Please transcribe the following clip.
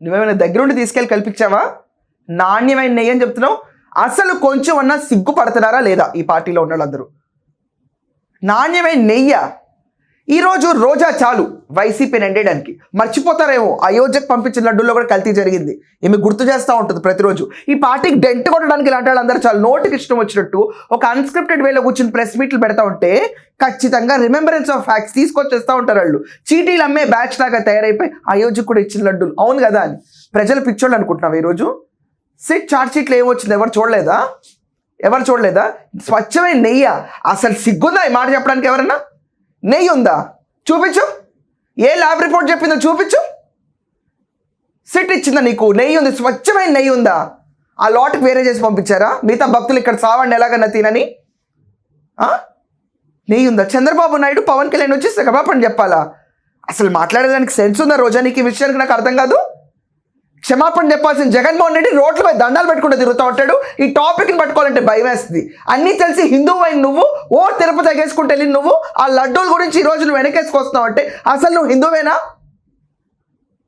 నువ్వేమైనా దగ్గరుండి తీసుకెళ్ళి కల్పించావా? నాణ్యమైన నెయ్యి అని చెప్తున్నావు. అసలు కొంచెం అన్నా సిగ్గుపడుతున్నారా లేదా ఈ పార్టీలో ఉన్న వాళ్ళందరూ? నాణ్యమైన నెయ్య. ఈరోజు రోజా చాలు వైసీపీని ఎండేయడానికి. మర్చిపోతారేమో అయోధ్యకు పంపించిన లడ్డూల్లో కూడా కల్తీ జరిగింది. ఈమె గుర్తు చేస్తూ ఉంటుంది ప్రతిరోజు. ఈ పార్టీకి డెంట్ కొట్టడానికి ఇలాంటి వాళ్ళందరూ చాలు నోటికి ఇష్టం వచ్చినట్టు ఒక అన్స్క్రిప్టెడ్ వేలో కూర్చుని ప్రెస్ మీట్లు పెడతా ఉంటే ఖచ్చితంగా రిమెంబరెన్స్ ఆఫ్ ఫ్యాక్ట్స్ తీసుకొచ్చేస్తూ ఉంటారు వాళ్ళు. చీటీలు అమ్మే బ్యాచ్ లాగా తయారైపోయి అయోధ్యకు కూడా ఇచ్చిన లడ్డూలు అవును కదా అని ప్రజలు పిచ్చోళ్ళు అనుకుంటున్నావు. ఈరోజు సిట్ చార్జ్ షీట్లు ఏమొచ్చింది ఎవరు చూడలేదా? స్వచ్ఛమైన నెయ్య. అసలు సిగ్గుందా ఈ మాట చెప్పడానికి? ఎవరన్నా నెయ్యి ఉందా చూపించు. ఏ ల్యాబ్ రిపోర్ట్ చెప్పిందో చూపించు. సిట్ ఇచ్చిందా నీకు? నెయ్యి ఉంది, స్వచ్ఛమైన నెయ్యి ఉందా? ఆ లాట్కి వేరే చేసి పంపించారా? మిగతా భక్తులు ఇక్కడ సావండి ఎలాగన్నా తినని. నెయ్యి ఉందా? చంద్రబాబు నాయుడు పవన్ కళ్యాణ్ వచ్చి క్షమాపణ చెప్పాలా? అసలు మాట్లాడేదానికి సెన్స్ ఉందా రోజా నీకు? ఈ విషయానికి నాకు అర్థం కాదు. క్షమాపణ చెప్పాల్సిన జగన్మోహన్ రెడ్డి రోడ్లపై దండాలు పెట్టుకుంటూ తిరుగుతూ ఉంటాడు. ఈ టాపిక్ని పట్టుకోవాలంటే భయం వేస్తుంది. అన్నీ తెలిసి హిందువు అయిన నువ్వు తిరుపతి ఎగేసుకుంటే వెళ్ళి నువ్వు ఆ లడ్డూల గురించి ఈరోజు నువ్వు వెనకేసుకొస్తున్నావు అంటే అసలు నువ్వు హిందువేనా?